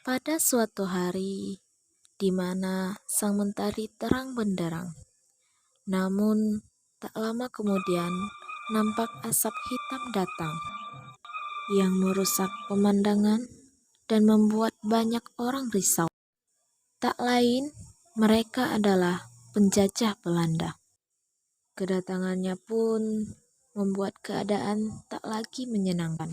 Pada suatu hari, di mana sang mentari terang benderang, namun tak lama kemudian nampak asap hitam datang yang merusak pemandangan dan membuat banyak orang risau. Tak lain, mereka adalah penjajah Belanda. Kedatangannya pun membuat keadaan tak lagi menyenangkan.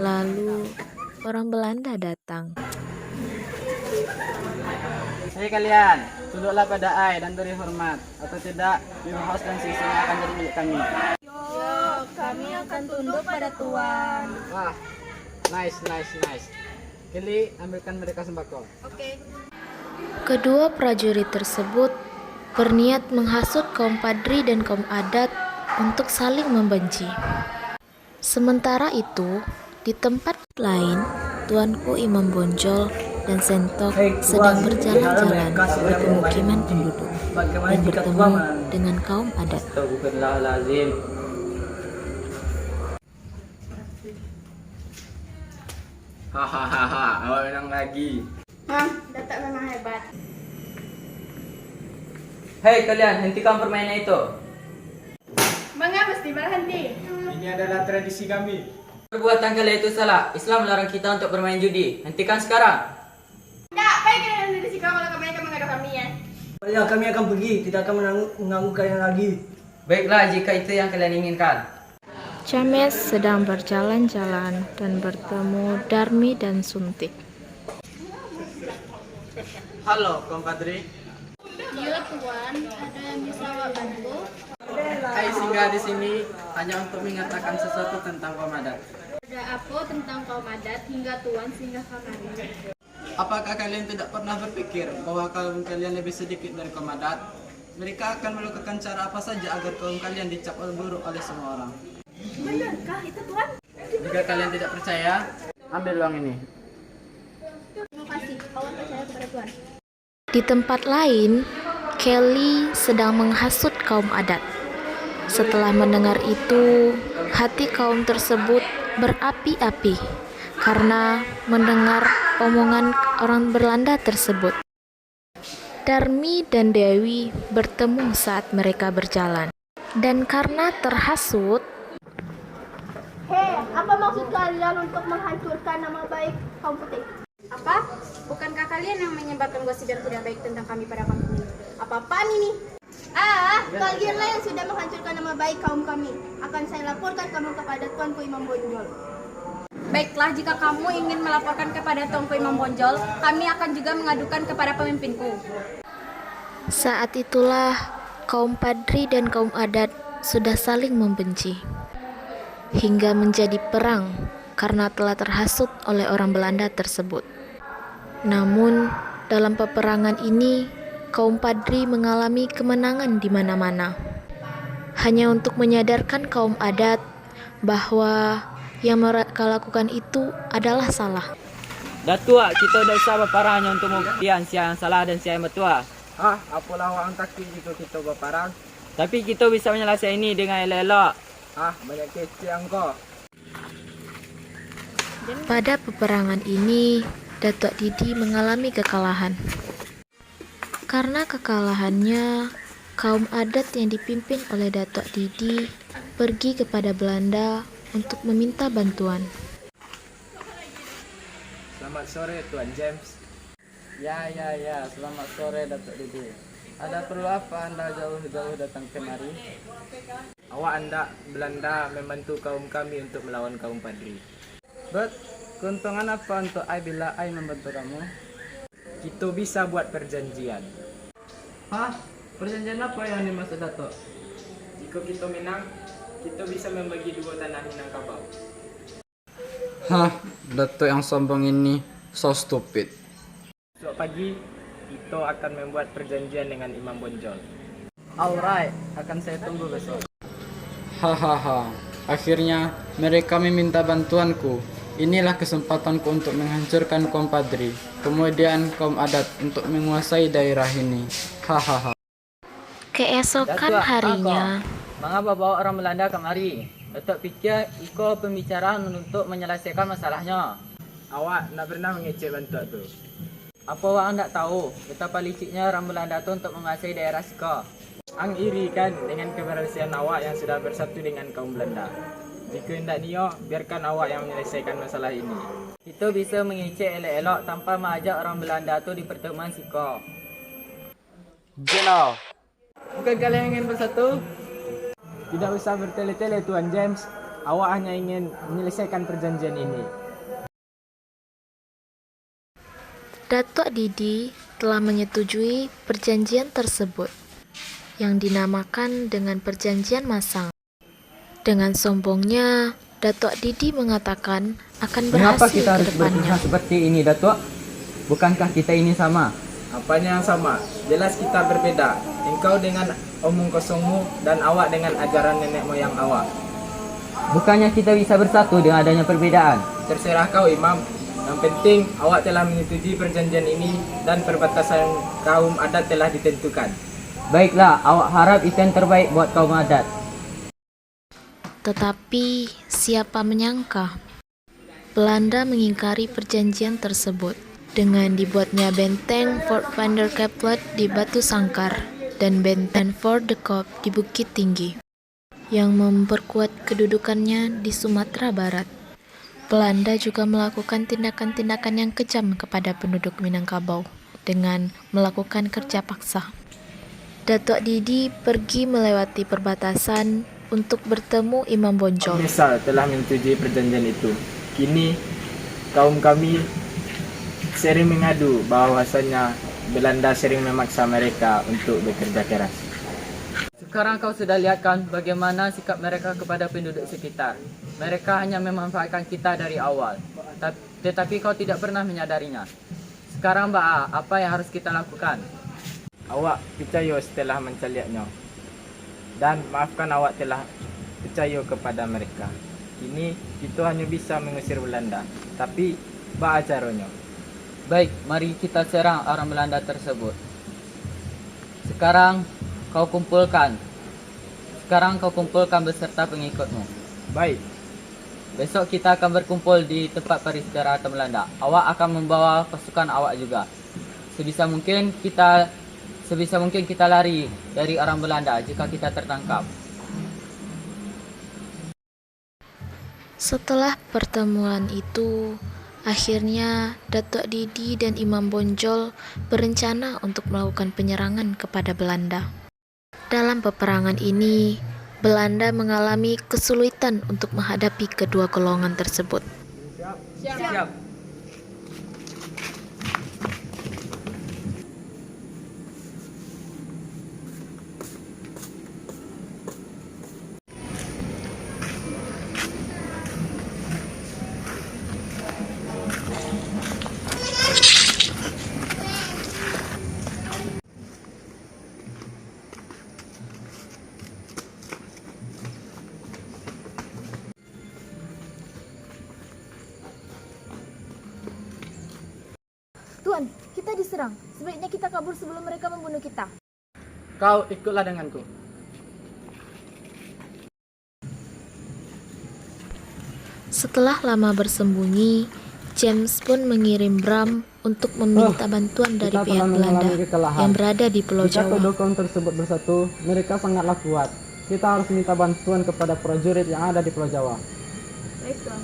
Lalu orang Belanda datang. Hei kalian, tunduklah pada ai dan beri hormat, atau tidak, Biru House dan sisinya akan jadi milik kami. Kami akan tunduk pada Tuan. Wah, nice. Kili, ambilkan mereka sembako. Oke. Kedua prajurit tersebut berniat menghasut kaum Padri dan kaum adat untuk saling membenci. Sementara itu, di tempat lain, Tuanku Imam Bonjol dan Sentok sedang berjalan-jalan di pemukiman penduduk dan bertemu dengan kaum adat. Astagfirullahaladzim. Hahaha, awak menang lagi. Datuk memang hebat. Hei kalian, hentikan permainan itu. Mengapa mesti berhenti? Ini adalah tradisi kami. Perbuatan kalian itu salah. Islam melarang kita untuk bermain judi. Hentikan sekarang. Tidak, baik kalian dari sikap kalau kami akan mengadu kami ya. Ya, kami akan pergi, tidak akan mengganggu kalian lagi. Baiklah, jika itu yang kalian inginkan. James sedang berjalan-jalan dan bertemu Darmi dan Suntik. Halo, kompadri. Iya Tuan, ada yang bisa awak bantu? Saya singgah di sini hanya untuk mengatakan sesuatu tentang kaum adat. Ada apa tentang kaum adat hingga Tuan singgah kamari? Apakah kalian tidak pernah berpikir bahwa kaum kalian lebih sedikit dari kaum adat? Mereka akan melakukan cara apa saja agar kaum kalian dicap buruk oleh semua orang. Benarkah itu Tuan? Jika kalian tidak percaya, ambil uang ini. Terima kasih, kawan percaya kepada Tuan. Di tempat lain, Kelly sedang menghasut kaum adat. Setelah mendengar itu, hati kaum tersebut berapi-api karena mendengar omongan orang Belanda tersebut. Darmi dan Dewi bertemu saat mereka berjalan. Dan karena terhasut, Hei, apa maksud kalian untuk menghancurkan nama baik kaum putih? Apa? Bukankah kalian yang menyebarkan gosip yang tidak baik tentang kami pada kaum ini? Apa-apaan ini? Kalianlah yang sudah menghancurkan nama baik kaum kami. Akan saya laporkan kamu kepada Tuanku Imam Bonjol. Baiklah, jika kamu ingin melaporkan kepada Tuanku Imam Bonjol, kami akan juga mengadukan kepada pemimpinku. saat itulah kaum Padri dan kaum adat sudah saling membenci. Hingga menjadi perang karena telah terhasut oleh orang Belanda tersebut. Namun, dalam peperangan ini, kaum Padri mengalami kemenangan di mana-mana. Hanya untuk menyadarkan kaum adat bahwa yang mereka lakukan itu adalah salah. Datuk, kita udah usah berparang hanya untuk membuktikan siapa yang salah dan siapa yang betul. Apalah orang takut jika kita berparang. Tapi kita bisa menyelesaikan ini dengan elok-elok. Banyak kecil engkau. Pada peperangan ini, Datuk Didi mengalami kekalahan. Karena kekalahannya, kaum adat yang dipimpin oleh Datuk Didi pergi kepada Belanda untuk meminta bantuan. Selamat sore Tuan James. Ya, selamat sore Datuk Didi. Ada perlu apa Anda jauh-jauh datang kemari? Awak anda Belanda membantu kaum kami untuk melawan kaum Padri. Keuntungan apa untuk I bila I membantu kamu? Kita bisa buat perjanjian. Perjanjian apa yang dimaksud Datuk? Jika kita menang, kita bisa membagi 2 tanah Minangkabau. Datuk yang sombong ini so stupid. Besok pagi, kita akan membuat perjanjian dengan Imam Bonjol. Alright, akan saya tunggu besok. Akhirnya mereka meminta bantuanku. Inilah kesempatanku untuk menghancurkan kaum Padri, kemudian kaum adat untuk menguasai daerah ini. Keesokan Datuk, harinya, mengapa bawa orang Belanda kemari? Datuk pikir ikut pembicaraan untuk menyelesaikan masalahnya. Awak nak pernah mengecek bantuan tu. Apa awak nak tahu betapa liciknya orang Belanda tu untuk menguasai daerah Sika? Ang iri kan dengan keberhasilan awak yang sudah bersatu dengan kaum Belanda. Jika hendak Nio, biarkan awak yang menyelesaikan masalah ini. Kita bisa mengecek elok-elok tanpa mengajak orang Belanda tu di pertemuan Sika. Jelau. Bukan kalian ingin bersatu? Tidak usah bertele-tele Tuan James. Awak hanya ingin menyelesaikan perjanjian ini. Datuk Didi telah menyetujui perjanjian tersebut yang dinamakan dengan Perjanjian Masang. Dengan sombongnya, Datuk Didi mengatakan akan Mengapa berhasil kita ke harus depannya. berusaha seperti ini, Datuk? Bukankah kita ini sama? Apanya yang sama? Jelas kita berbeda. Engkau dengan omong kosongmu dan awak dengan ajaran nenek moyang awak. Bukannya kita bisa bersatu dengan adanya perbedaan? Terserah kau, Imam. Yang penting awak telah menyetujui perjanjian ini dan perbatasan kaum adat telah ditentukan. Baiklah, awak harap itu yang terbaik buat kaum adat. Tetapi siapa menyangka Belanda mengingkari perjanjian tersebut dengan dibuatnya benteng Fort Vanderkappel di Batu Sangkar dan benteng Fort de Kock di Bukit Tinggi yang memperkuat kedudukannya di Sumatera Barat. Belanda juga melakukan tindakan-tindakan yang kejam kepada penduduk Minangkabau dengan melakukan kerja paksa. Datuk Didi pergi melewati perbatasan untuk bertemu Imam Bonjol. Misal telah menyetujui perjanjian itu. Kini kaum kami sering mengadu bahwasanya Belanda sering memaksa mereka untuk bekerja keras. Sekarang kau sudah lihat kan bagaimana sikap mereka kepada penduduk sekitar. Mereka hanya memanfaatkan kita dari awal. Tetapi kau tidak pernah menyadarinya. Sekarang Mbak, apa yang harus kita lakukan? Awak percaya setelah mencaliaknya. Dan maafkan awak telah percaya kepada mereka. Kini kita hanya bisa mengusir Belanda. Tapi apa caranya? Baik, mari kita serang orang Belanda tersebut. Sekarang kau kumpulkan beserta pengikutmu. Baik. Besok kita akan berkumpul di tempat peristirahatan Belanda. Awak akan membawa pasukan awak juga. Sebisa mungkin kita lari dari orang Belanda jika kita tertangkap. Setelah pertemuan itu, akhirnya Datuk Didi dan Imam Bonjol berencana untuk melakukan penyerangan kepada Belanda. Dalam peperangan ini, Belanda mengalami kesulitan untuk menghadapi kedua golongan tersebut. Siap. Tuan, kita diserang. Sebaiknya kita kabur sebelum mereka membunuh kita. Kau ikutlah denganku. Setelah lama bersembunyi, James pun mengirim Bram untuk meminta bantuan dari pihak Belanda yang berada di Pulau Jika Jawa. kedua kaum tersebut bersatu, mereka sangatlah kuat. Kita harus minta bantuan kepada prajurit yang ada di Pulau Jawa. Baik, Tuan.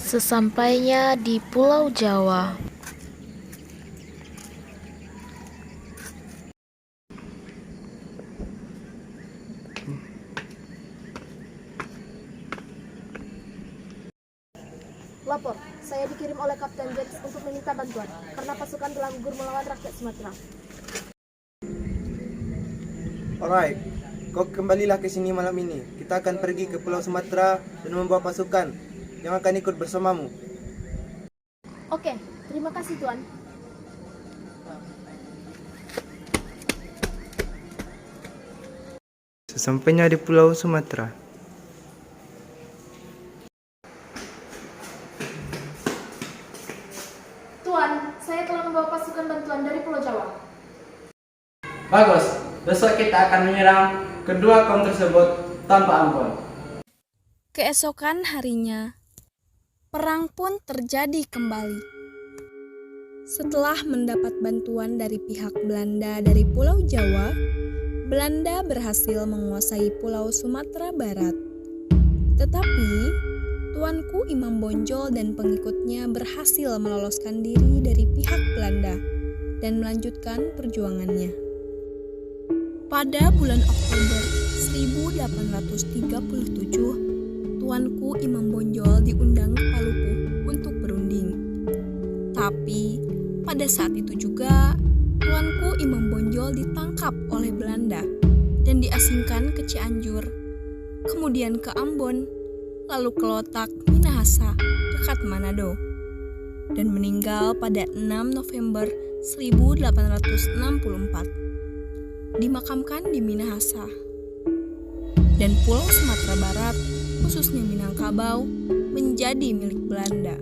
Sesampainya di Pulau Jawa, Lapor, saya dikirim oleh Kapten James untuk meminta bantuan karena pasukan telah gugur melawan rakyat Sumatera. Alright, kau kembalilah ke sini malam ini. Kita akan pergi ke Pulau Sumatera dan membawa pasukan yang akan ikut bersamamu. Oke, terima kasih Tuan. Sesampainya di Pulau Sumatera, Tuan, saya telah membawa pasukan pasukan bantuan dari Pulau Jawa. Bagus, besok kita akan menyerang kedua kaum tersebut tanpa ampun. Keesokan harinya, perang pun terjadi kembali. Setelah mendapat bantuan dari pihak Belanda dari Pulau Jawa, Belanda berhasil menguasai Pulau Sumatera Barat. Tetapi, Tuanku Imam Bonjol dan pengikutnya berhasil meloloskan diri dari pihak Belanda dan melanjutkan perjuangannya. Pada bulan Oktober 1837, Tuanku Imam Bonjol diundang ke Palupu untuk berunding. Tapi, pada saat itu juga, Tuanku Imam Bonjol ditangkap oleh Belanda dan diasingkan ke Cianjur, kemudian ke Ambon, lalu ke Lotak, Minahasa, dekat Manado, dan meninggal pada 6 November 1864. Dimakamkan di Minahasa. Dan Pulau Sumatera Barat, khususnya Minangkabau, menjadi milik Belanda.